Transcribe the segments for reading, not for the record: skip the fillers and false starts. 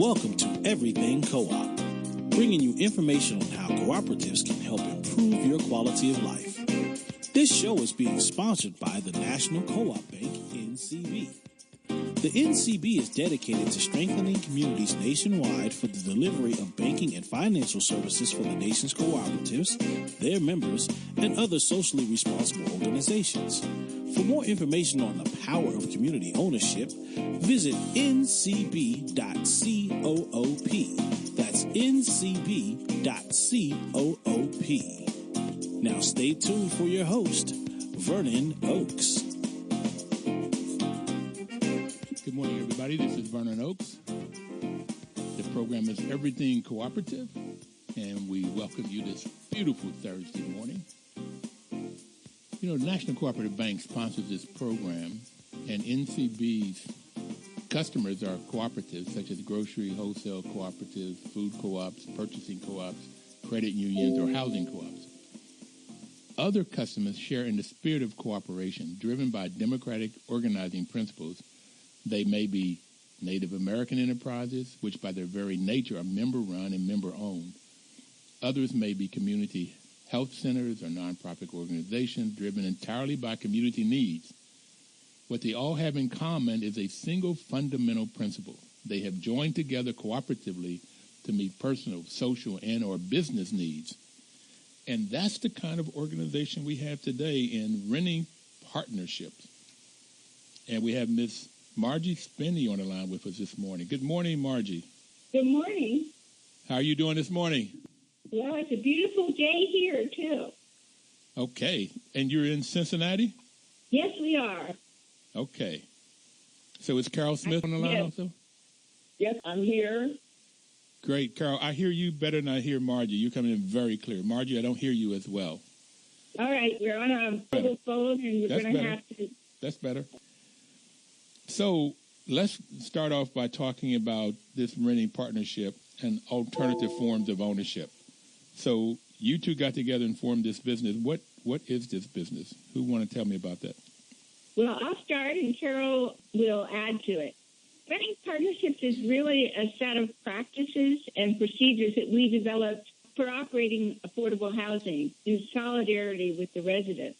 Welcome to Everything Co-op, bringing you information on how cooperatives can help improve your quality of life. This show is being sponsored by the National Co-op Bank, NCB. The NCB is dedicated to strengthening communities nationwide for the delivery of banking and financial services for the nation's cooperatives, their members, and other socially responsible organizations. For more information on the power of community ownership, visit ncb.coop. That's ncb.coop. Now stay tuned for your host, Vernon Oakes. Good morning, everybody. This is Vernon Oakes. The program is Everything Cooperative, and we welcome you this beautiful Thursday morning. You know, the National Cooperative Bank sponsors this program, and NCB's customers are cooperatives such as grocery, wholesale cooperatives, food co-ops, purchasing co-ops, credit unions, or housing co-ops. Other customers share in the spirit of cooperation, driven by democratic organizing principles. They may be Native American enterprises, which by their very nature are member-run and member-owned. Others may be community health centers or nonprofit organizations driven entirely by community needs. What they all have in common is a single fundamental principle. They have joined together cooperatively to meet personal, social, and or business needs. And that's the kind of organization we have today in renting partnerships. And we have Miss Margery Spinney on the line with us this morning. Good morning, Margie. Good morning. How are you doing this morning? Well, it's a beautiful day here, too. Okay. And you're in Cincinnati? Yes, we are. Okay. So is Carol Smith on the line also? Yes, I'm here. Great. Carol, I hear you better than I hear Margie. You're coming in very clear. Margie, I don't hear you as well. All right. We're on a mobile phone, and we're going to have to... That's better. So let's start off by talking about this renting partnership and alternative forms of ownership. So you two got together and formed this business. What is this business? Who want to tell me about that? Well, I'll start, and Carol will add to it. Renting partnerships is really a set of practices and procedures that we developed for operating affordable housing in solidarity with the residents.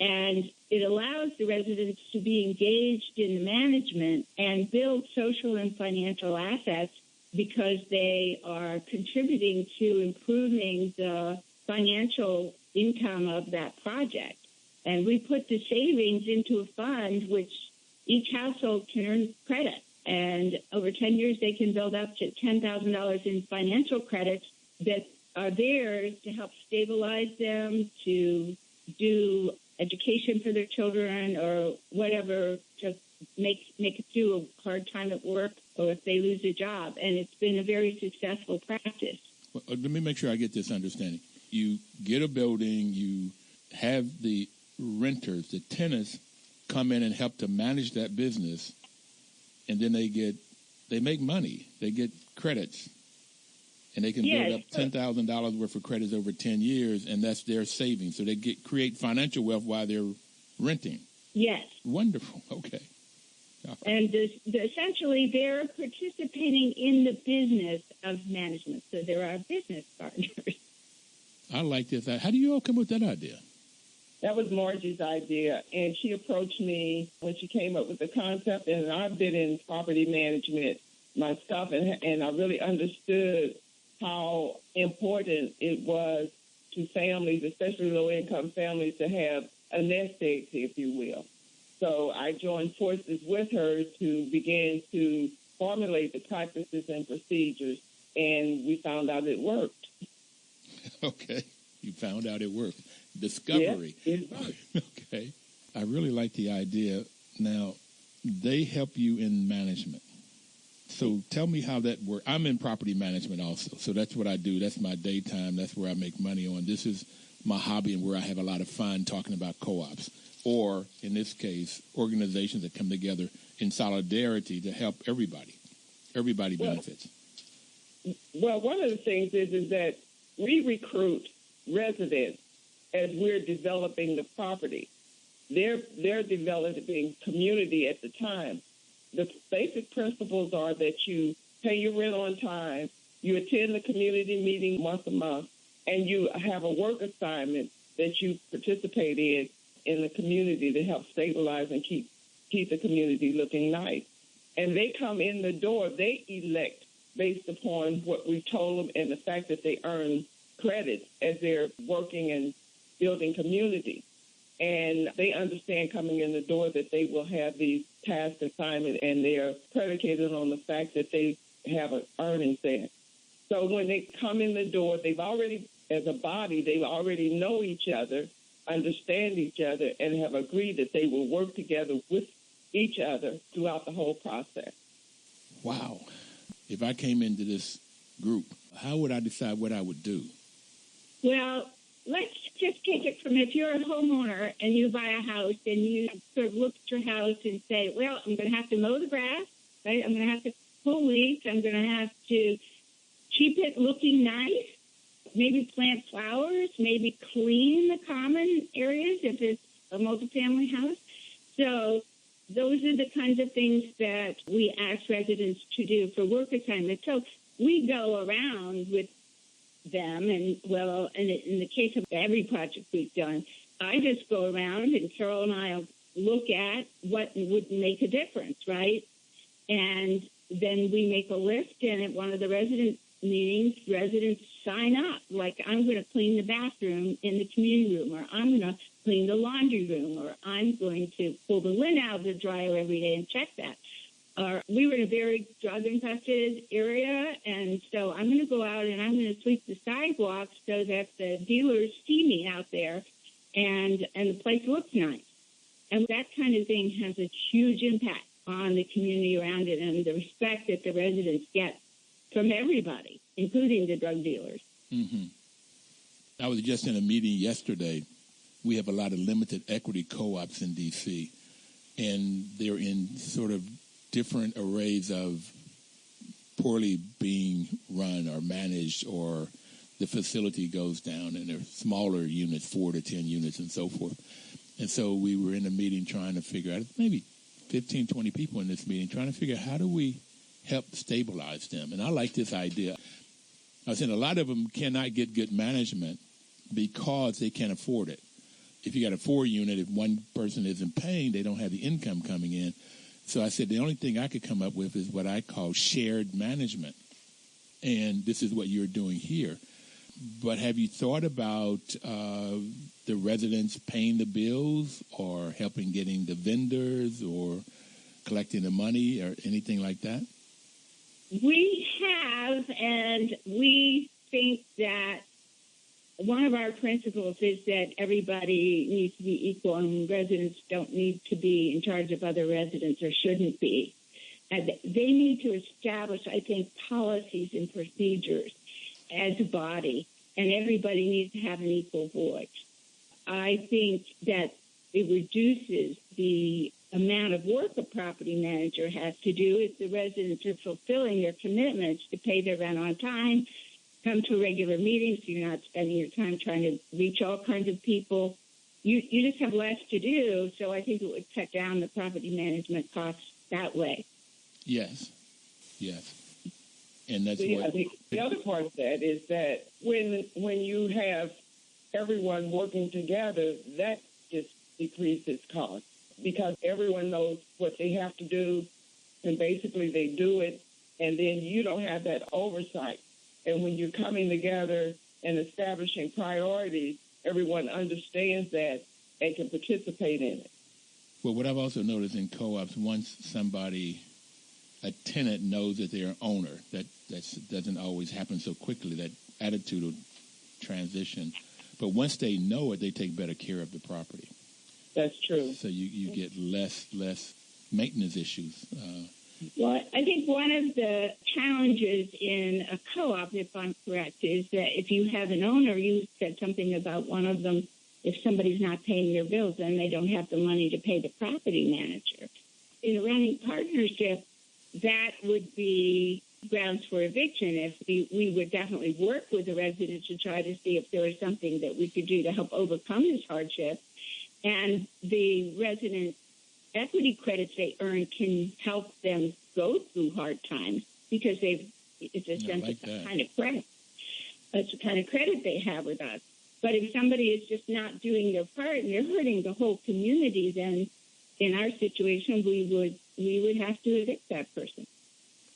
And it allows the residents to be engaged in the management and build social and financial assets because they are contributing to improving the financial income of that project. And we put the savings into a fund which each household can earn credit. And over 10 years, they can build up to $10,000 in financial credits that are theirs to help stabilize them, to do education for their children or whatever, to make it through a hard time at work or if they lose a job. And it's been a very successful practice. Well, let me make sure I get this understanding. You get a building, you have the renters, the tenants, come in and help to manage that business, and then they make money. They get credits. And they can build up $10,000 worth of credits over 10 years, and that's their savings. So they create financial wealth while they're renting. Yes. Wonderful. Okay. Right. And essentially, they're participating in the business of management. So they're our business partners. I like this. How do you all come with that idea? That was Margie's idea, and she approached me when she came up with the concept, and I've been in property management myself, and I really understood how important it was to families, especially low-income families, to have a nest egg, if you will. So I joined forces with her to begin to formulate the practices and procedures, and we found out it worked. Okay. You found out it worked. Discovery. Yeah, it worked. Okay. I really like the idea. Now, they help you in management. So tell me how that works. I'm in property management also, so that's what I do. That's my daytime. That's where I make money on. This is my hobby and where I have a lot of fun talking about co-ops, or in this case, organizations that come together in solidarity to help everybody. Everybody benefits. Well, one of the things is that we recruit residents as we're developing the property. They're developing community at the time. The basic principles are that you pay your rent on time, you attend the community meeting once a month, and you have a work assignment that you participate in the community to help stabilize and keep the community looking nice. And they come in the door, they elect based upon what we've told them and the fact that they earn credits as they're working and building community. And they understand coming in the door that they will have these task assignments, and they're predicated on the fact that they have an earnings there. So when they come in the door, they've already, as a body, they already know each other, understand each other, and have agreed that they will work together with each other throughout the whole process. Wow. If I came into this group, how would I decide what I would do? Well, let's just take it from if you're a homeowner and you buy a house and you sort of look at your house and say, well, I'm going to have to mow the grass, right? I'm going to have to pull weeds. I'm going to have to keep it looking nice, maybe plant flowers, maybe clean the common areas if it's a multifamily house. So those are the kinds of things that we ask residents to do for work assignments. So we go around with them, and well, in the case of every project we've done, I just go around and Carol and I'll look at what would make a difference, right? And then we make a list, and at one of the resident meetings, residents sign up, like I'm going to clean the bathroom in the community room, or I'm going to clean the laundry room, or I'm going to pull the lint out of the dryer every day and check that. Or we were in a very drug-infested area, and so I'm going to go out and I'm going to sweep the sidewalks so that the dealers see me out there, and the place looks nice. And that kind of thing has a huge impact on the community around it and the respect that the residents get from everybody, including the drug dealers. Mm-hmm. I was just in a meeting yesterday. We have a lot of limited equity co-ops in D.C., and they're in sort of different arrays of poorly being run or managed, or the facility goes down and they're smaller units, 4 to 10 units and so forth. And so we were in a meeting trying to figure out, maybe 15, 20 people in this meeting, trying to figure out how do we help stabilize them. And I like this idea. I was saying a lot of them cannot get good management because they can't afford it. If you got a 4 unit, if one person isn't paying, they don't have the income coming in. So I said the only thing I could come up with is what I call shared management. And this is what you're doing here. But have you thought about the residents paying the bills, or helping getting the vendors, or collecting the money, or anything like that? We have, and we think that one of our principles is that everybody needs to be equal, and residents don't need to be in charge of other residents, or shouldn't be. And they need to establish, I think, policies and procedures as a body, and everybody needs to have an equal voice. I think that it reduces the amount of work a property manager has to do if the residents are fulfilling their commitments to pay their rent on time, come to regular meetings, so you're not spending your time trying to reach all kinds of people. You just have less to do, so I think it would cut down the property management costs that way. Yes. And that's I think the other part of that is that when you have everyone working together, that just decreases costs, because everyone knows what they have to do, and basically they do it, and then you don't have that oversight. And when you're coming together and establishing priorities, everyone understands that and can participate in it. Well, what I've also noticed in co-ops, once a tenant knows that they're an owner, that doesn't always happen so quickly, that attitude will transition. But once they know it, they take better care of the property. That's true. So you get less maintenance issues. Well, I think one of the challenges in a co-op, if I'm correct, is that if you have an owner, you said something about one of them, if somebody's not paying their bills, then they don't have the money to pay the property manager. In a renting partnership, that would be grounds for eviction. If we would definitely work with the residents to try to see if there was something that we could do to help overcome this hardship. And the resident equity credits they earn can help them go through hard times. because it's a sense of the kind of credit. That's the kind of credit they have with us. But if somebody is just not doing their part and they're hurting the whole community, then in our situation, we would have to evict that person.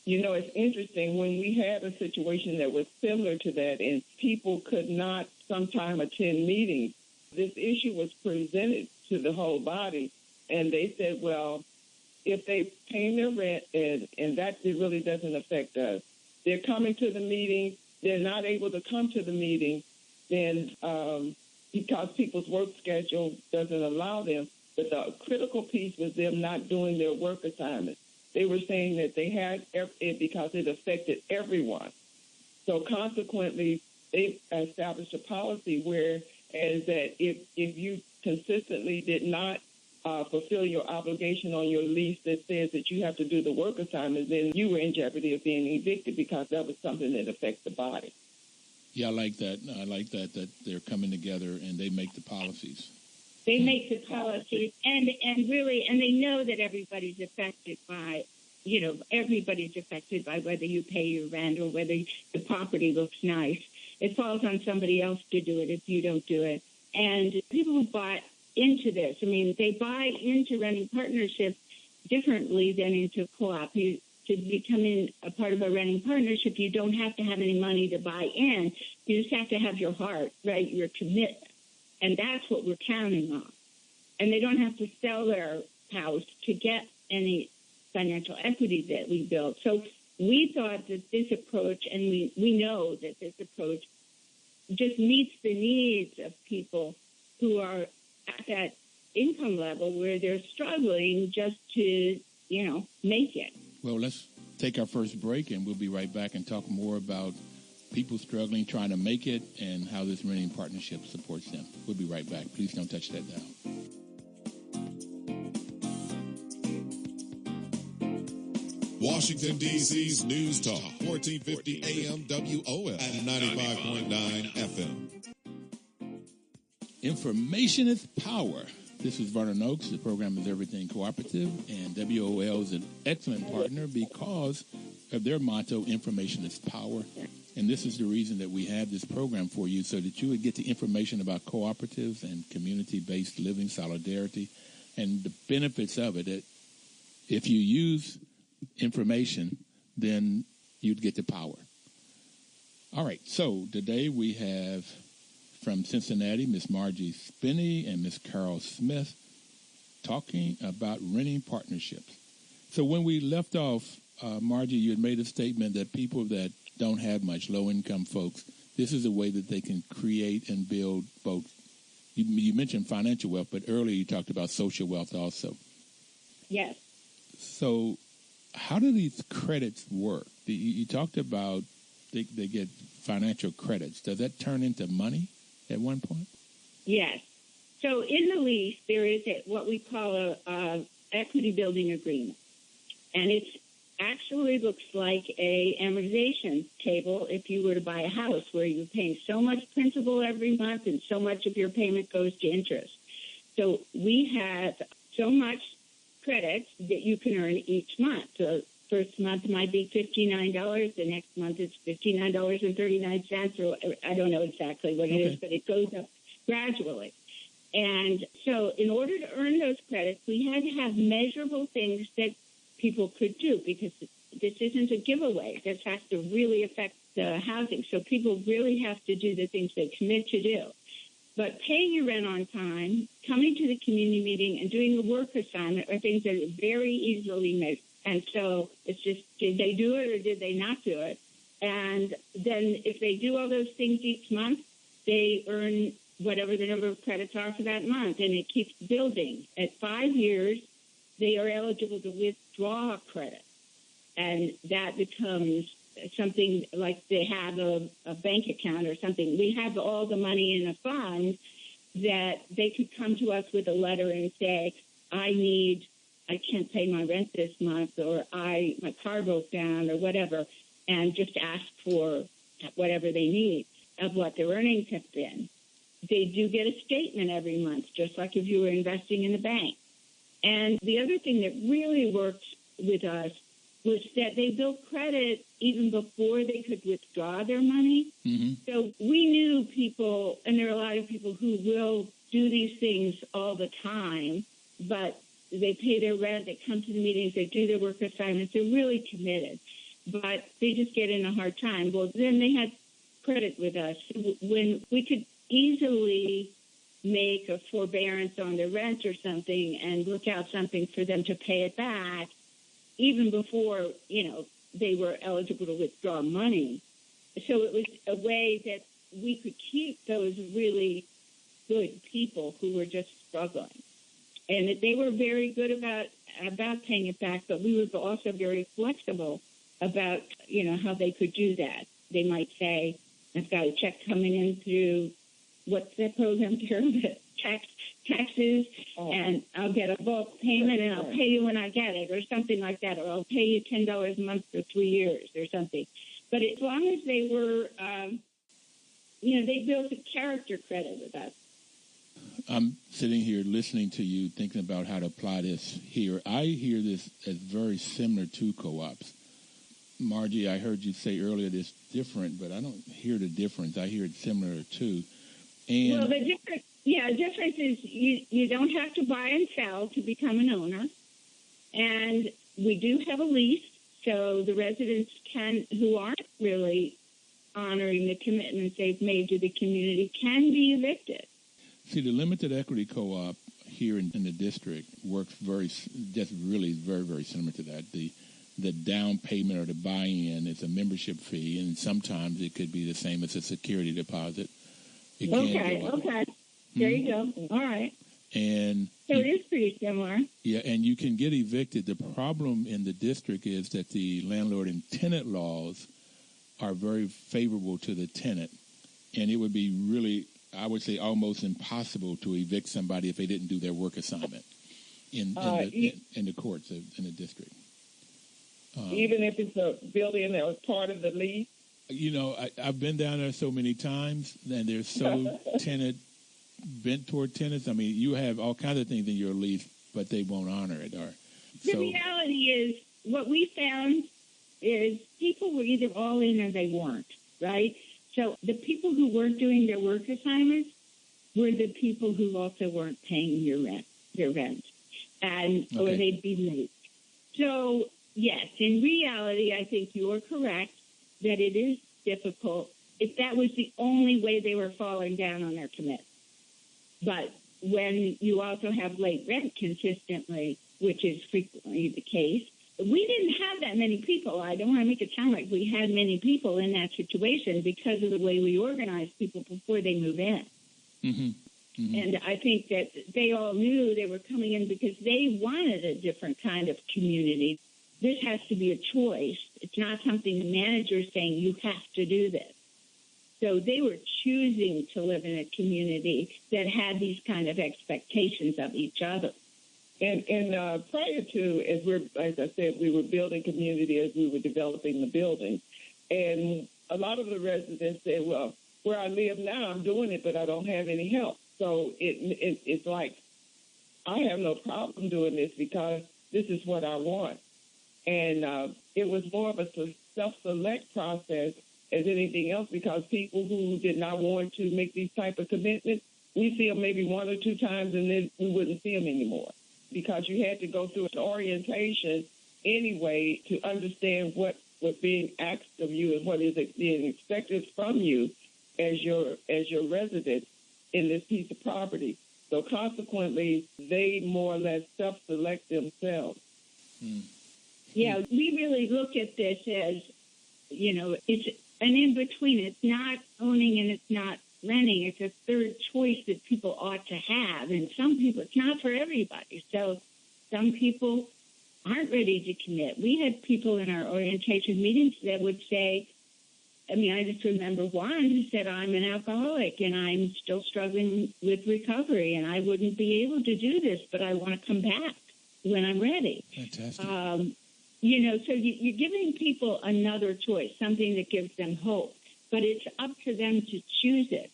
You know, it's interesting. When we had a situation that was similar to that and people could not sometime attend meetings, this issue was presented to the whole body, and they said, well, if they pay their rent and that really doesn't affect us, they're coming to the meeting, they're not able to come to the meeting, then because people's work schedule doesn't allow them. But the critical piece was them not doing their work assignments. They were saying that they had it because it affected everyone. So consequently, they established a policy where as that if you consistently did not fulfill your obligation on your lease that says that you have to do the work assignments, then you were in jeopardy of being evicted because that was something that affects the body. Yeah, I like that. I like that they're coming together and they make the policies. They make the policies, and they know that everybody's affected by, everybody's affected by whether you pay your rent or whether the property looks nice. It falls on somebody else to do it if you don't do it. And people bought into this. I mean, they buy into renting partnerships differently than into co-op. To become a part of a renting partnership, you don't have to have any money to buy in. You just have to have your heart, right, your commitment. And that's what we're counting on. And they don't have to sell their house to get any financial equity that we built. So we thought that this approach, and we know that this approach just meets the needs of people who are at that income level where they're struggling just to, make it. Well, let's take our first break, and we'll be right back and talk more about people struggling, trying to make it, and how this renting partnership supports them. We'll be right back. Please don't touch that dial. Washington, D.C.'s News Talk, 1450 AM WOL and 95.9 FM. Information is power. This is Vernon Oakes. The program is Everything Cooperative, and WOL is an excellent partner because of their motto, information is power. And this is the reason that we have this program for you, so that you would get the information about cooperatives and community-based living, solidarity, and the benefits of it. That if you use information, then you'd get the power. All right, so today we have from Cincinnati, Miss Margery Spinney and Miss Carol Smith talking about renting partnerships. So when we left off, Margery, you had made a statement that people that don't have much, low-income folks, this is a way that they can create and build both. You mentioned financial wealth, but earlier you talked about social wealth also. Yes. So how do these credits work? You talked about they get financial credits. Does that turn into money at one point? Yes. So in the lease, there is what we call a equity building agreement. And it actually looks like a amortization table if you were to buy a house where you're paying so much principal every month and so much of your payment goes to interest. So we have so much credits that you can earn each month. So first month might be $59. The next month it's $59.39, or I don't know exactly what it is, but it goes up gradually. And so in order to earn those credits, we had to have measurable things that people could do, because this isn't a giveaway. This has to really affect the housing. So people really have to do the things they commit to do. But paying your rent on time, coming to the community meeting, and doing a work assignment are things that are very easily measured. And so it's just, did they do it or did they not do it? And then if they do all those things each month, they earn whatever the number of credits are for that month, and it keeps building. At 5 years, they are eligible to withdraw credit, and that becomes something like they have a bank account or something. We have all the money in a fund that they could come to us with a letter and say, I can't pay my rent this month, or my car broke down, or whatever, and just ask for whatever they need of what their earnings have been. They do get a statement every month, just like if you were investing in a bank. And the other thing that really works with us was that they built credit even before they could withdraw their money. Mm-hmm. So we knew people, and there are a lot of people who will do these things all the time, but they pay their rent, they come to the meetings, they do their work assignments, they're really committed, but they just get in a hard time. Well, then they had credit with us when we could easily make a forbearance on their rent or something and look out something for them to pay it back, even before, they were eligible to withdraw money. So it was a way that we could keep those really good people who were just struggling. And they were very good about paying it back, but we were also very flexible about, how they could do that. They might say, I've got a check coming in through, what's that program, Carol? Taxes, and I'll get a bulk payment, and I'll pay you when I get it, or something like that, or I'll pay you $10 a month for 3 years, or something. But as long as they were, they built a character credit with us. I'm sitting here listening to you, thinking about how to apply this here. I hear this as very similar to co-ops. Margie, I heard you say earlier it's different, but I don't hear the difference. I hear it similar too. And well, the difference is you don't have to buy and sell to become an owner, and we do have a lease, so the residents who aren't really honoring the commitments they've made to the community can be evicted. See, the limited equity co-op here in the district works very similar to that. The down payment or the buy-in is a membership fee, and sometimes it could be the same as a security deposit. It Okay. There you go. All right. And so it is pretty similar. Yeah, and you can get evicted. The problem in the district is that the landlord and tenant laws are very favorable to the tenant, and it would be really, I would say, almost impossible to evict somebody if they didn't do their work assignment in the courts in the district. Even if it's a building that was part of the lease? I've been down there so many times, and they're so bent toward tenants. I mean, you have all kinds of things in your lease, but they won't honor it. The reality is, what we found is people were either all in or they weren't, right? So the people who weren't doing their work assignments were the people who also weren't paying their rent, or they'd be late. So, yes, in reality, I think you are correct that it is difficult if that was the only way they were falling down on their commit. But when you also have late rent consistently, which is frequently the case, we didn't have that many people. I don't want to make it sound like we had many people in that situation because of the way we organized people before they move in. Mm-hmm. Mm-hmm. And I think that they all knew they were coming in because they wanted a different kind of community. This has to be a choice. It's not something the manager is saying, you have to do this. So they were choosing to live in a community that had these kind of expectations of each other. And prior to, as I said, we were building community as we were developing the building. And a lot of the residents said, well, where I live now, I'm doing it, but I don't have any help. So it's like, I have no problem doing this because this is what I want. And it was more of a self-select process as anything else, because people who did not want to make these type of commitments, we see them maybe one or two times and then we wouldn't see them anymore, because you had to go through an orientation anyway to understand what was being asked of you and what is being expected from you as your resident in this piece of property. So consequently, they more or less self-select themselves. Mm. Yeah, we really look at this as, it's an in-between. It's not owning and it's not renting. It's a third choice that people ought to have. And some people, it's not for everybody. So some people aren't ready to commit. We had people in our orientation meetings that would say, I just remember one who said, I'm an alcoholic and I'm still struggling with recovery and I wouldn't be able to do this, but I want to come back when I'm ready. Fantastic. So you're giving people another choice, something that gives them hope, but it's up to them to choose it.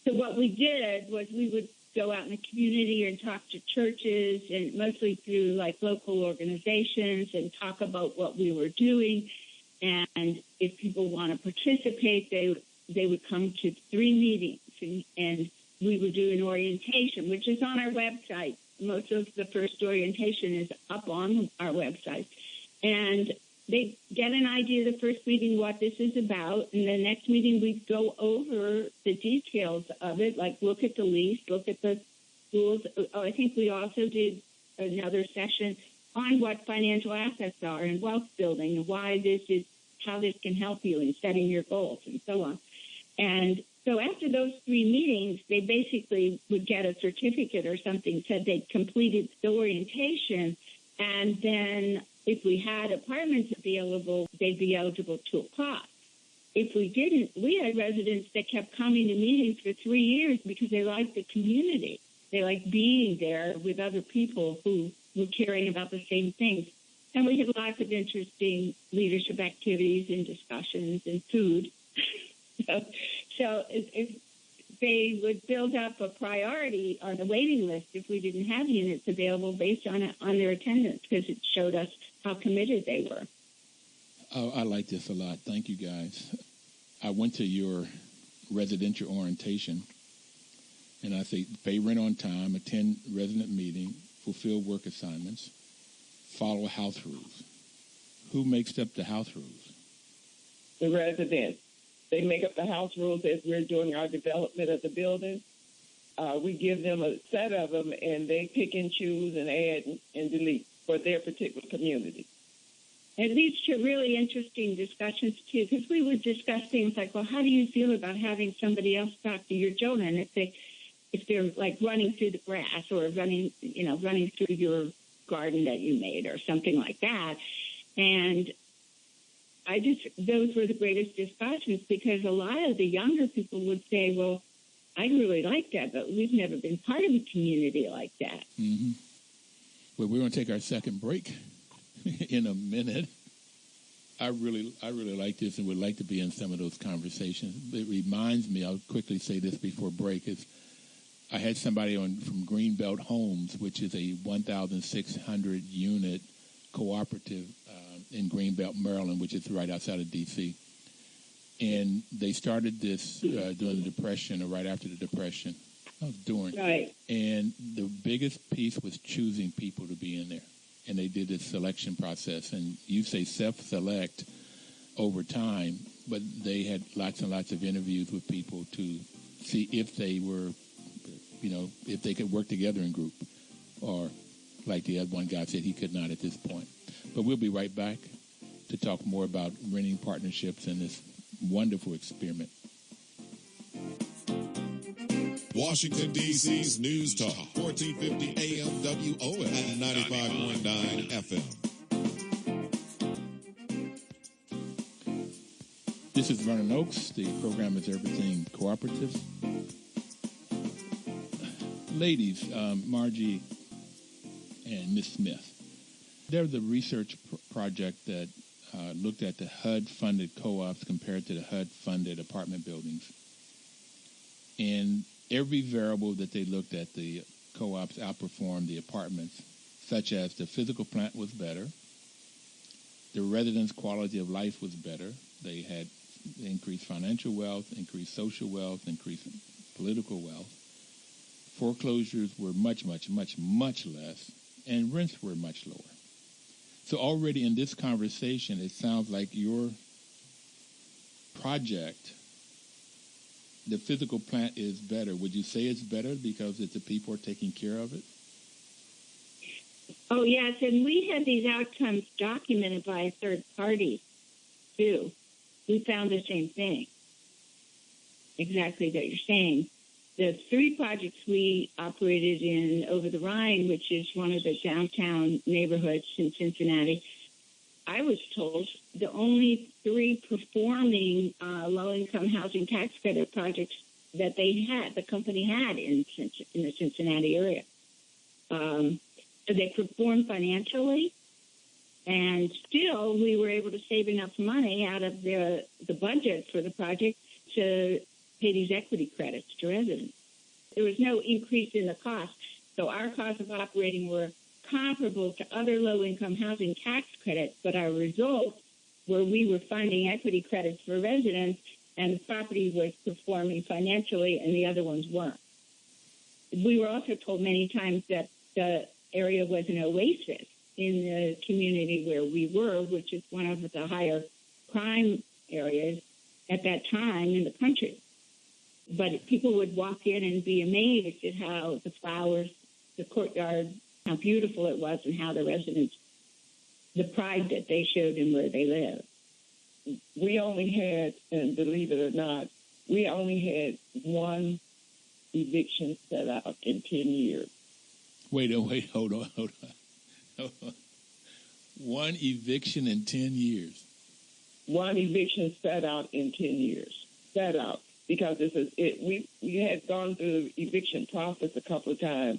So what we did was we would go out in the community and talk to churches, and mostly through like local organizations, and talk about what we were doing. And if people want to participate, they would come to 3 meetings, and we would do an orientation, which is on our website. Most of the first orientation is up on our website. And they get an idea the first meeting what this is about, and the next meeting we go over the details of it, like look at the lease, look at the rules. I think we also did another session on what financial assets are and wealth building, and why this is, how this can help you in setting your goals and so on. And so after those 3 meetings, they basically would get a certificate or something, said they'd completed the orientation, and then if we had apartments available, they'd be eligible to apply. If we didn't, we had residents that kept coming to meetings for 3 years because they liked the community. They liked being there with other people who were caring about the same things. And we had lots of interesting leadership activities and discussions and food. So if they would build up a priority on the waiting list if we didn't have units available based on their attendance, because it showed us how committed they were. Oh, I like this a lot. Thank you, guys. I went to your residential orientation, and I say pay rent on time, attend resident meeting, fulfill work assignments, follow house rules. Who makes up the house rules? The residents. They make up the house rules as we're doing our development of the building. We give them a set of them, and they pick and choose and add and delete for their particular community. It leads to really interesting discussions, too, because we would discuss things like, well, how do you feel about having somebody else talk to your children if they're like running through the grass or running through your garden that you made or something like that. And those were the greatest discussions, because a lot of the younger people would say, well, I really like that, but we've never been part of a community like that. Mm-hmm. Well, we're going to take our second break in a minute. I really like this and would like to be in some of those conversations. It reminds me, I'll quickly say this before break, is I had somebody from Greenbelt Homes, which is a 1,600 unit cooperative in Greenbelt, Maryland, which is right outside of D.C. And they started this during the Depression, or right after the Depression. Right. And the biggest piece was choosing people to be in there. And they did this selection process. And you say self-select over time, but they had lots and lots of interviews with people to see if they were, if they could work together in group, or like the other one guy said, he could not at this point. But we'll be right back to talk more about renting partnerships and this wonderful experiment. Washington, D.C.'s News Talk, 1450 AM WOS and 95.9 FM. This is Vernon Oakes. The program is Everything Cooperative. Ladies, Margie and Miss Smith, there's a research project that looked at the HUD-funded co-ops compared to the HUD-funded apartment buildings. And every variable that they looked at, the co-ops outperformed the apartments, such as the physical plant was better, the residents' quality of life was better, they had increased financial wealth, increased social wealth, increased political wealth, foreclosures were much, much, much, much less, and rents were much lower. So already in this conversation, it sounds like your project, the physical plant is better. Would you say it's better because the people are taking care of it? Oh, yes, and we had these outcomes documented by a third party, too. We found the same thing, exactly what you're saying. The 3 projects we operated in over the Rhine, which is one of the downtown neighborhoods in Cincinnati, I was told the only 3 performing low-income housing tax credit projects that the company had in the Cincinnati area. So they performed financially, and still we were able to save enough money out of the budget for the project to pay these equity credits to residents. There was no increase in the cost. So our costs of operating were comparable to other low-income housing tax credits, but our results were we were finding equity credits for residents, and the property was performing financially, and the other ones weren't. We were also told many times that the area was an oasis in the community where we were, which is one of the higher crime areas at that time in the country. But people would walk in and be amazed at how the flowers, the courtyard, how beautiful it was, and how the residents, the pride that they showed in where they lived. We only had, and believe it or not, we only had one eviction set out in 10 years. Wait, hold on. One eviction in 10 years. One eviction set out in 10 years. Set out. Because we had gone through the eviction process a couple of times,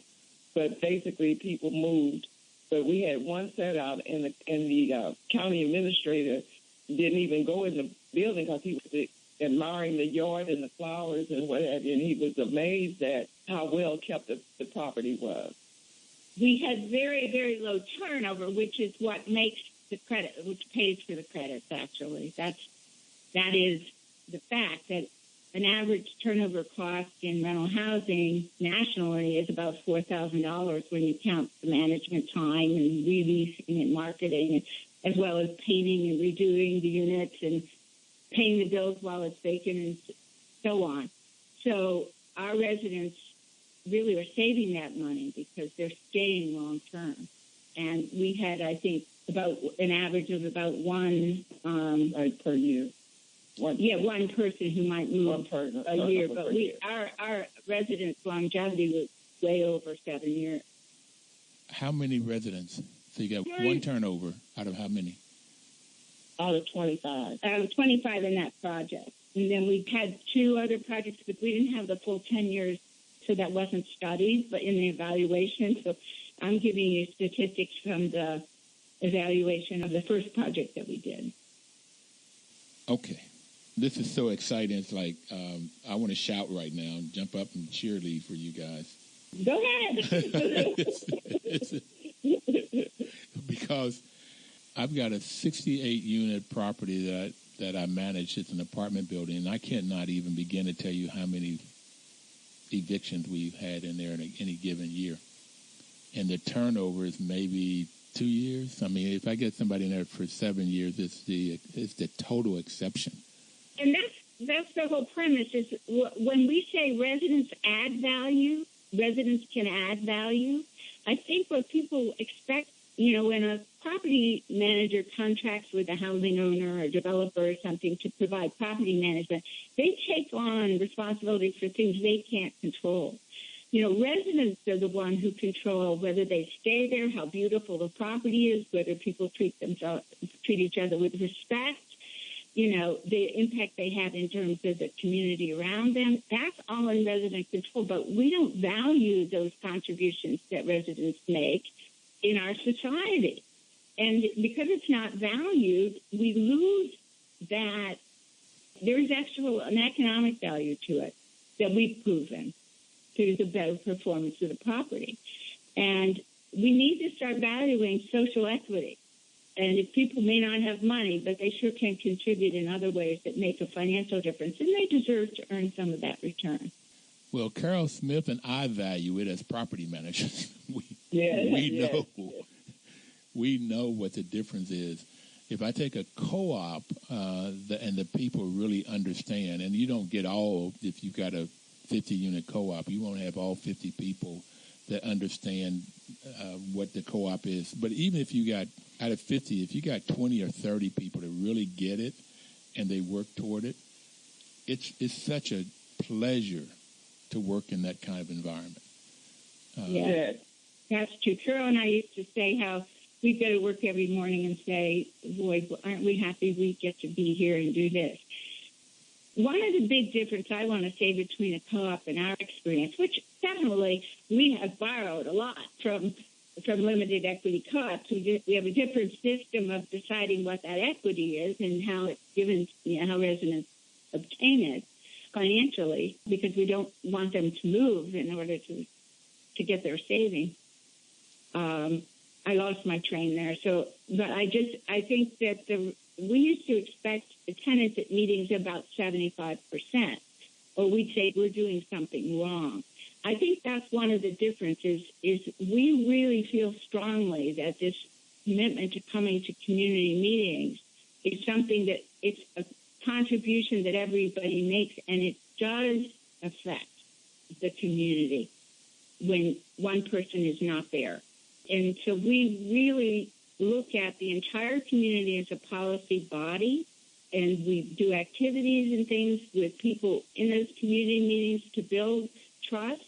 but basically people moved. But we had one set out, and the county administrator didn't even go in the building because he was admiring the yard and the flowers and what have you, and he was amazed at how well kept the property was. We had very, very low turnover, which is what makes the credit, which pays for the credits, actually. That is the fact that an average turnover cost in rental housing nationally is about $4,000 when you count the management time and releasing and marketing, as well as painting and redoing the units and paying the bills while it's vacant and so on. So our residents really are saving that money because they're staying long term. And we had, I think, about an average of about one per year. One person who might move a year. But our residents' longevity was way over 7 years. How many residents? So you got one turnover out of how many? Out of 25. Out of 25 in that project. And then we had two other projects, but we didn't have the full 10 years, so that wasn't studied, but in the evaluation. So I'm giving you statistics from the evaluation of the first project that we did. Okay. This is so exciting. It's like I want to shout right now and jump up and cheerlead for you guys. Go ahead. Because I've got a 68-unit property that I manage. It's an apartment building, and I cannot even begin to tell you how many evictions we've had in there in any given year. And the turnover is maybe 2 years. I mean, if I get somebody in there for 7 years, it's the total exception. And that's the whole premise is when we say residents add value, residents can add value. I think what people expect, when a property manager contracts with a housing owner or developer or something to provide property management, they take on responsibility for things they can't control. Residents are the one who control whether they stay there, how beautiful the property is, whether people treat each other with respect, the impact they have in terms of the community around them. That's all in resident control, but we don't value those contributions that residents make in our society. And because it's not valued, we lose that. There's actual an economic value to it that we've proven through the better performance of the property. And we need to start valuing social equity. And if people may not have money, but they sure can contribute in other ways that make a financial difference, and they deserve to earn some of that return. Well, Carol Smith and I value it as property managers. We know what the difference is. If I take a co-op and the people really understand, and you don't get all, if you've got a 50-unit co-op, you won't have all 50 people that understand what the co-op is. But even if you got, out of 50, if you got 20 or 30 people that really get it and they work toward it, it's such a pleasure to work in that kind of environment. That's true. Carol and I used to say how we'd go to work every morning and say, boy, aren't we happy we get to be here and do this? One of the big differences I want to say between a co-op and our experience, which definitely we have borrowed a lot from limited equity co-ops. We have a different system of deciding what that equity is and how it's given, how residents obtain it. financially because we don't want them to move in order to get their savings. I lost my train there. So, but I think that we used to expect attendance at meetings about 75%, or we'd say we're doing something wrong. I think that's one of the differences is we really feel strongly that this commitment to coming to community meetings is something that it's a contribution that everybody makes, and it does affect the community when one person is not there. And so we really look at the entire community as a policy body, and we do activities and things with people in those community meetings to build trust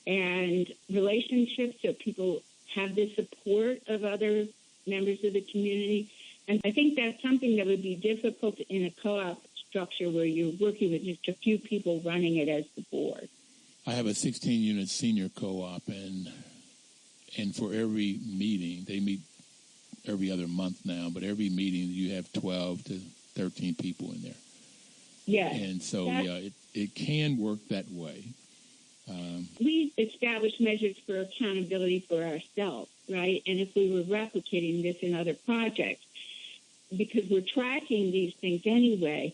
and relationships so people have the support of other members of the community. And I think that's something that would be difficult in a co-op structure where you're working with just a few people running it as the board. I have a 16-unit senior co-op, and for every meeting, they meet every other month now, but every meeting you have 12 to 13 people in there. Yeah. And so, it can work that way. We established measures for accountability for ourselves, right? And if we were replicating this in other projects, because we're tracking these things anyway,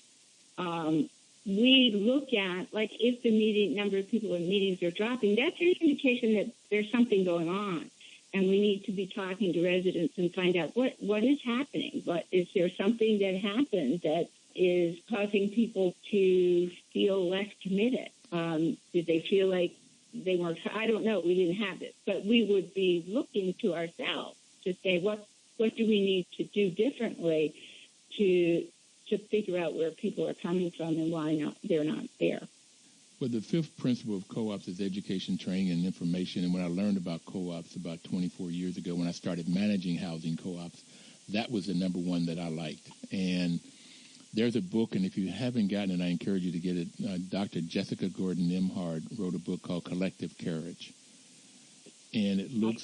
we look at, like, if the number of people in meetings are dropping, that's an indication that there's something going on. And we need to be talking to residents and find out what is happening. Is there something that happened that is causing people to feel less committed? Did they feel like they weren't? I don't know. We didn't have it. But we would be looking to ourselves to say, what do we need to do differently to figure out where people are coming from and why they're not there. Well, the fifth principle of co-ops is education, training, and information. And when I learned about co-ops about 24 years ago, when I started managing housing co-ops, that was the number one that I liked. And there's a book, and if you haven't gotten it, I encourage you to get it. Dr. Jessica Gordon-Nimhard wrote a book called Collective Courage. And it looks...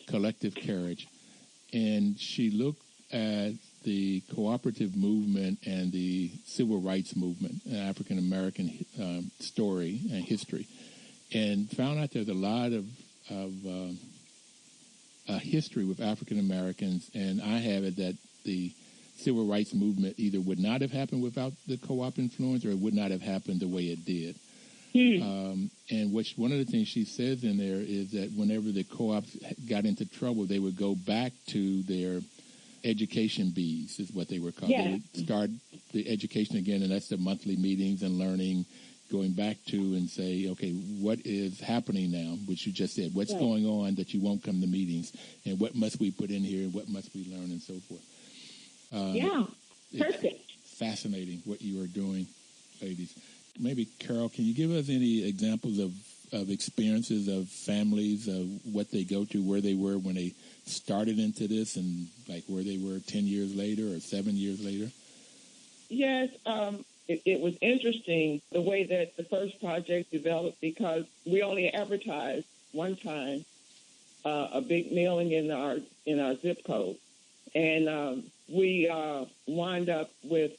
Collective Courage. And she looked at the cooperative movement and the civil rights movement, African-American story and history, and found out there's a lot of history with African-Americans, and I have it that the civil rights movement either would not have happened without the co-op influence or it would not have happened the way it did. And one of the things she says in there is that whenever the co-ops got into trouble, they would go back to their education bees, is what they were called. Yeah. They would start the education again, and that's the monthly meetings and learning, going back to and say, okay, what is happening now, which you just said, what's going on that you won't come to meetings, and what must we put in here, and what must we learn, and so forth. Perfect. Fascinating what you are doing, ladies. Maybe, Carol, can you give us any examples of experiences of families, of what they go to, where they were when they started into this, and like where they were 10 years later or 7 years later? Yes, it was interesting the way that the first project developed, because we only advertised one time a big mailing in our zip code, and we wind up with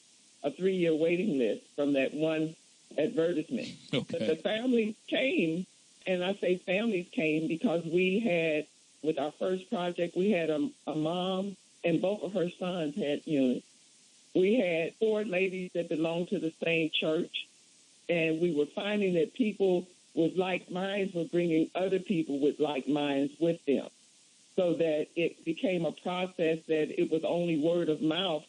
a 3-year waiting list from that one advertisement. Okay. But the families came, and I say families came because we had, with our first project, we had a mom and both of her sons had units. We had 4 ladies that belonged to the same church, and we were finding that people with like minds were bringing other people with like minds with them, so that it became a process that it was only word of mouth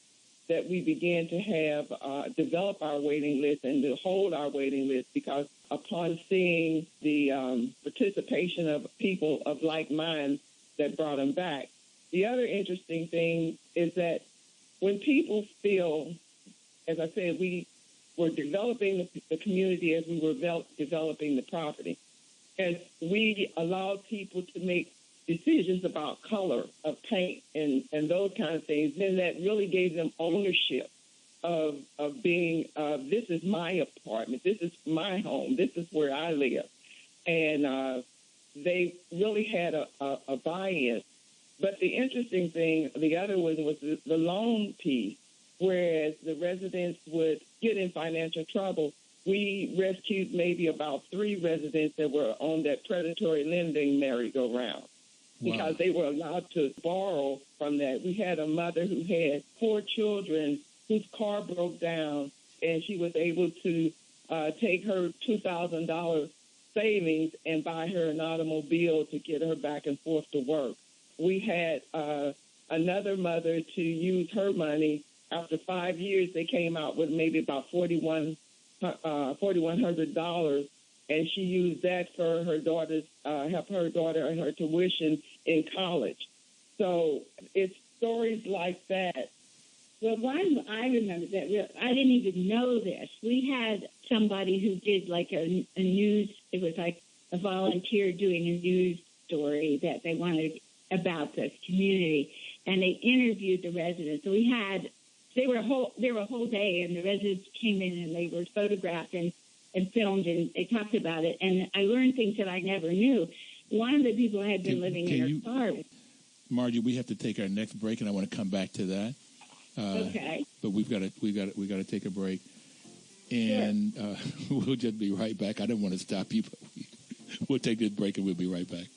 that we began to have develop our waiting list and to hold our waiting list, because upon seeing the participation of people of like minds, that brought them back. The other interesting thing is that when people feel, as I said, we were developing the community as we were developing the property, as we allowed people to make decisions about color of paint and those kind of things, then that really gave them ownership of being, this is my apartment, this is my home, this is where I live. And they really had a buy-in. But the interesting thing, the other one was the loan piece. whereas the residents would get in financial trouble. We rescued maybe about 3 residents that were on that predatory lending merry-go-round because they were allowed to borrow from that. We had a mother who had 4 children whose car broke down, and she was able to take her $2,000 savings and buy her an automobile to get her back and forth to work. We had another mother to use her money. After 5 years, they came out with maybe about $4,100, and she used that for her daughter's help her daughter and her tuition in college. So it's stories like that. Well, one I remember that I didn't even know this. We had somebody who did like a news. It was like a volunteer doing a news story that they wanted about this community, and they interviewed the residents. So they were a whole day, and the residents came in and they were photographed and filmed, and they talked about it. And I learned things that I never knew. One of the people had been living in her car. Margie, we have to take our next break, and I want to come back to that. Okay. But we got to take a break, and sure. We'll just be right back. I don't want to stop you, but we'll take this break, and we'll be right back.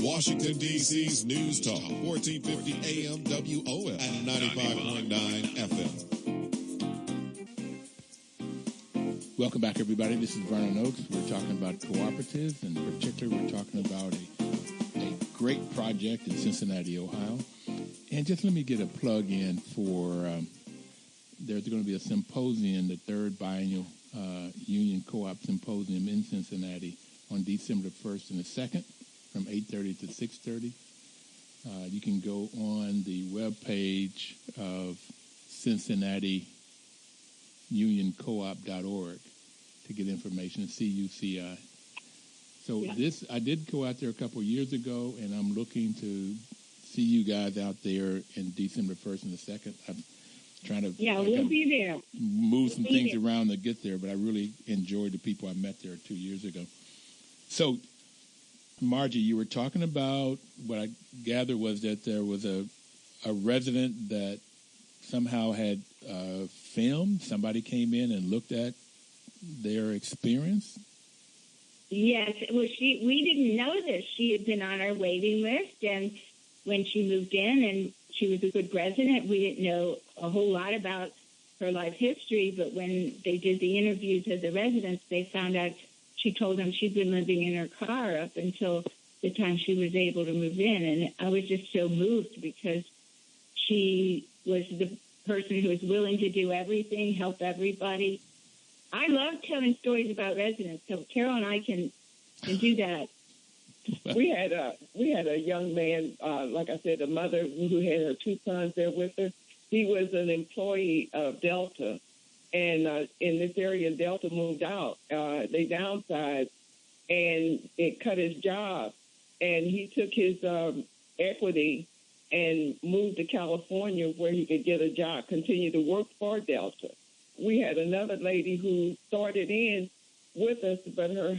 Washington, D.C.'s News Talk, 1450 AM WOF and 95.9 FM. Welcome back, everybody. This is Vernon Oakes. We're talking about cooperatives, and in particular, we're talking about a great project in Cincinnati, Ohio. And just let me get a plug in for there's going to be a symposium, the 3rd Biennial Union Co-op Symposium in Cincinnati on December 1st and the 2nd from 8:30 to 6:30. You can go on the webpage of CincinnatiUnionCoop.org to get information, CUCI. So I did go out there a couple of years ago, and I'm looking to see you guys out there in December 1st and the 2nd. I'm trying to we'll be there. Move some things around to get there, but I really enjoyed the people I met there 2 years ago. So, Margie, you were talking about what I gather was that there was a resident that somehow had filmed. Somebody came in and looked at their experience. Yes, well, we didn't know this. She had been on our waiting list, and when she moved in, and she was a good resident, we didn't know a whole lot about her life history. But when they did the interviews of the residents, they found out. She told them she'd been living in her car up until the time she was able to move in. And I was just so moved because she was the person who was willing to do everything, help everybody. I love telling stories about residents, so Carol and I can do that. We had a young man, like I said, a mother who had her 2 sons there with her. He was an employee of Delta. And in this area, Delta moved out. They downsized, and it cut his job. And he took his equity and moved to California where he could get a job, continue to work for Delta. We had another lady who started in with us, but her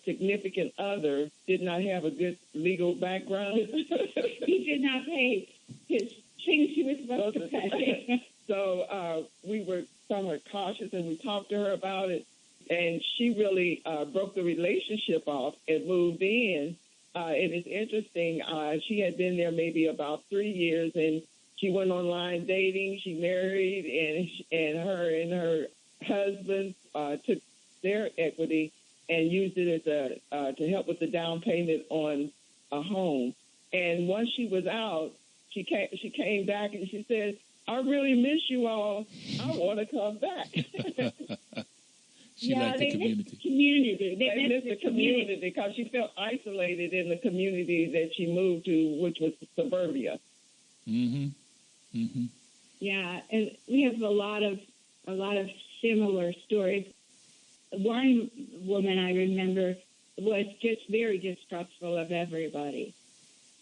significant other did not have a good legal background. He did not pay his things he was supposed to pay. So we were somewhat cautious, and we talked to her about it, and she really broke the relationship off and moved in. And it's interesting. She had been there maybe about 3 years, and she went online dating. She married, and her husband took their equity and used it as to help with the down payment on a home. And once she was out, she came back and she said, "I really miss you all. I want to come back." She liked the community. They missed the community because she felt isolated in the community that she moved to, which was suburbia. Mm-hmm. Mm-hmm. Yeah, and we have a lot of similar stories. One woman I remember was just very distrustful of everybody.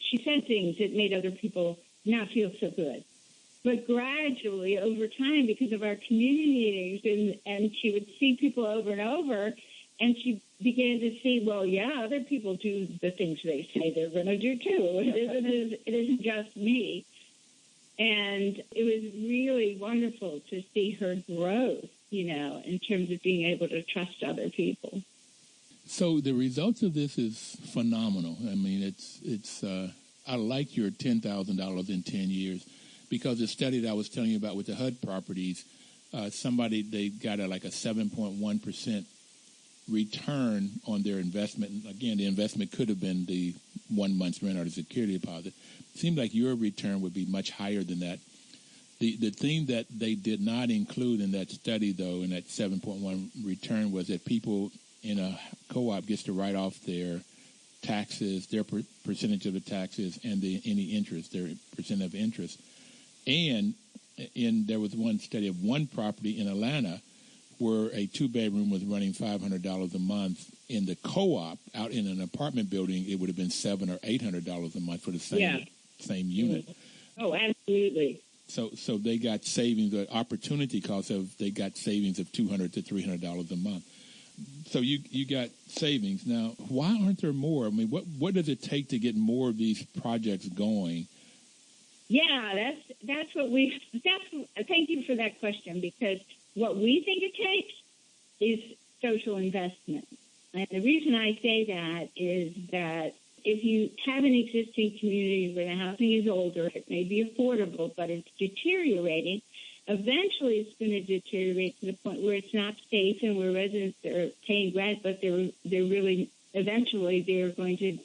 She said things that made other people not feel so good. But gradually, over time, because of our community meetings, and she would see people over and over, And she began to see, well, yeah, other people do the things they say they're going to do too. It isn't just me. And it was really wonderful to see her growth, in terms of being able to trust other people. So the results of this is phenomenal. I mean, it's I like your $10,000 in 10 years, because the study that I was telling you about with the HUD properties, they got like a 7.1% return on their investment. And again, the investment could have been the 1 month's rent or the security deposit. It seemed like your return would be much higher than that. The thing that they did not include in that study, though, in that 7.1 return, was that people in a co-op gets to write off their taxes, their percentage of the taxes, and any interest, their percent of interest. And there was one study of one property in Atlanta where a two-bedroom was running $500 a month. In the co-op, out in an apartment building, it would have been $700 or $800 a month for the same unit. Oh, absolutely. So they got savings, the opportunity cost they got savings of $200 to $300 a month. So you got savings. Now, why aren't there more? I mean, what does it take to get more of these projects going? Yeah, thank you for that question, because what we think it takes is social investment. And the reason I say that is that if you have an existing community where the housing is older, it may be affordable, but it's deteriorating, eventually it's going to deteriorate to the point where it's not safe and where residents are paying rent, but they're really, eventually they're going to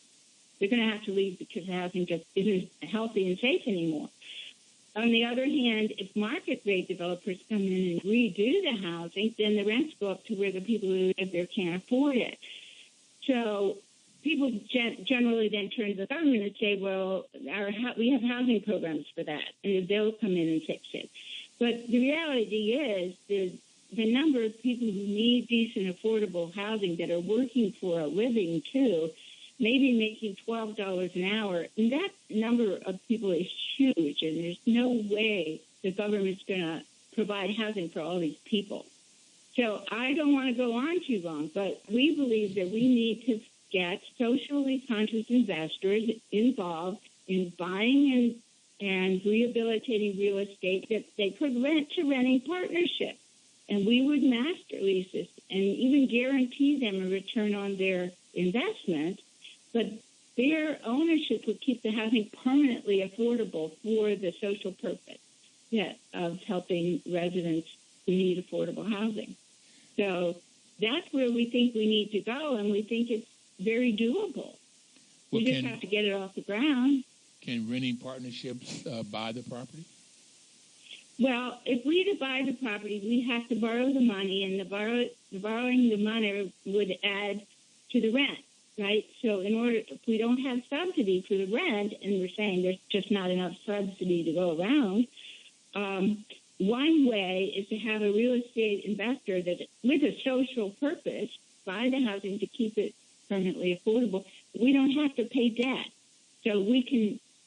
have to leave because the housing just isn't healthy and safe anymore. On the other hand, if market rate developers come in and redo the housing, then the rents go up to where the people who live there can't afford it. So people generally then turn to the government and say, well, we have housing programs for that, and they'll come in and fix it. But the reality is the number of people who need decent, affordable housing that are working for a living, too, maybe making $12 an hour, and that number of people is huge, and there's no way the government's going to provide housing for all these people. So I don't want to go on too long, but we believe that we need to get socially conscious investors involved in buying and rehabilitating real estate that they could rent to renting partnerships. And we would master leases and even guarantee them a return on their investment, but their ownership would keep the housing permanently affordable for the social purpose of helping residents who need affordable housing. So that's where we think we need to go, and we think it's very doable. We just have to get it off the ground. Can renting partnerships buy the property? Well, if we to buy the property, we have to borrow the money, and borrowing the money would add to the rent, right? So if we don't have subsidy for the rent, and we're saying there's just not enough subsidy to go around, one way is to have a real estate investor that, with a social purpose, buy the housing to keep it permanently affordable. We don't have to pay debt. So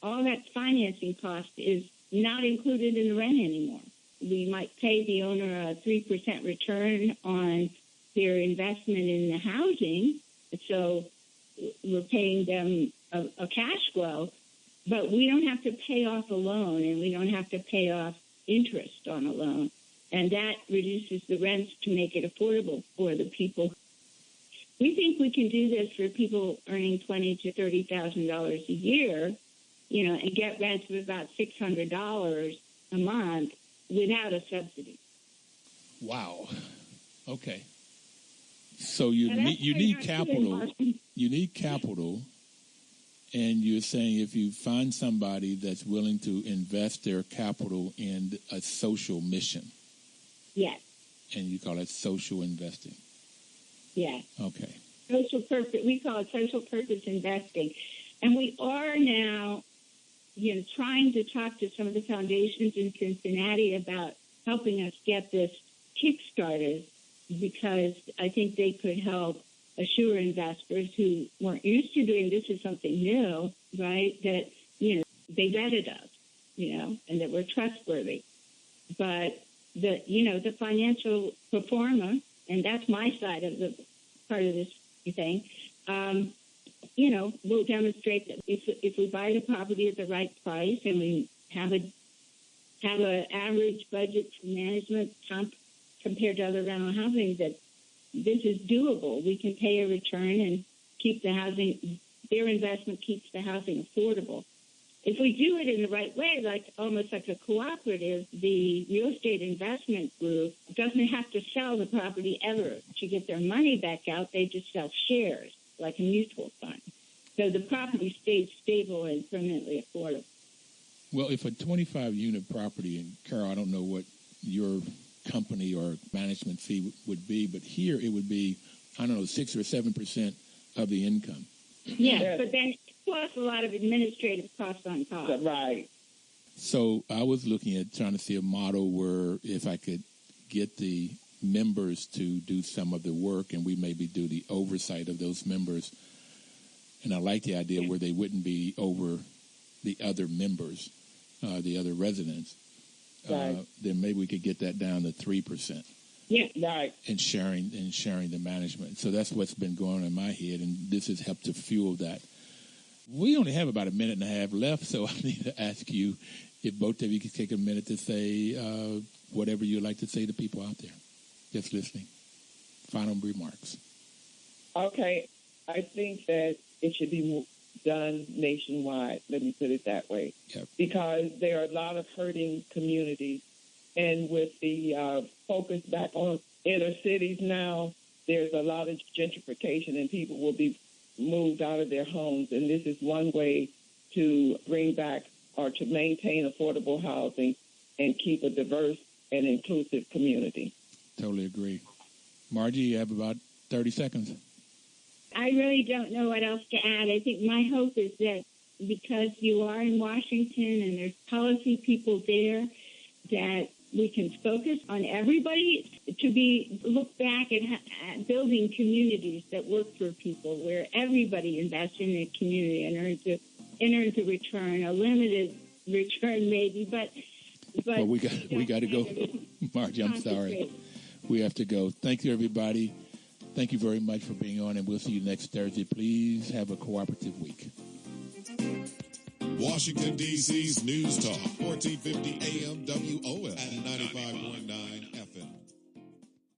all that financing cost is not included in the rent anymore. We might pay the owner a 3% return on their investment in the housing. So we're paying them a cash flow, but we don't have to pay off a loan, and we don't have to pay off interest on a loan. And that reduces the rents to make it affordable for the people. We think we can do this for people earning $20,000 to $30,000 a year, and get rents of about $600 a month without a subsidy. Wow. Okay. So you need capital. You need capital, and you're saying if you find somebody that's willing to invest their capital in a social mission. Yes. And you call it social investing. Yes. Okay. Social purpose. We call it social purpose investing, and we are now, trying to talk to some of the foundations in Cincinnati about helping us get this kick-started, because I think they could help assure investors who weren't used to doing this as something new, right, that, they vetted us, and that we're trustworthy. But the financial performer, and that's my side of part of this thing, will demonstrate that if we buy the property at the right price and we have an average budget for management compared to other rental housing, that this is doable. We can pay a return and keep the housing. Their investment keeps the housing affordable. If we do it in the right way, almost like a cooperative, the real estate investment group doesn't have to sell the property ever to get their money back out. They just sell shares, like a mutual fund. So the property stays stable and permanently affordable. Well, if a 25-unit property, and Carol, I don't know what your company or management fee would be, but here it would be, 6 or 7% of the income. Yeah, but then plus a lot of administrative costs on top. Right. So I was looking at trying to see a model where if I could get the members to do some of the work and we maybe do the oversight of those members. And I like the idea where they wouldn't be over the other members, the other residents. Right. Then maybe we could get that down to 3%. Yeah, right. And sharing the management. So that's what's been going on in my head, and this has helped to fuel that. We only have about a minute and a half left, so I need to ask you if both of you could take a minute to say whatever you'd like to say to people out there just listening. Final remarks. Okay. I think that it should be done nationwide, let me put it that way, Yep. because there are a lot of hurting communities. And with the focus back on inner cities now, there's a lot of gentrification and people will be moved out of their homes. And this is one way to bring back or to maintain affordable housing and keep a diverse and inclusive community. Totally agree. Margie, you have about 30 seconds. I really don't know what else to add. I think my hope is that because you are in Washington and there's policy people there, that we can focus on everybody to look back at building communities that work for people, where everybody invests in the community and earns a return, a limited return maybe, but well, we got to go. Margie, I'm sorry. We have to go. Thank you, everybody. Thank you very much for being on, and we'll see you next Thursday. Please have a cooperative week. Washington, D.C.'s News Talk, 1450 AM WOF at 95.9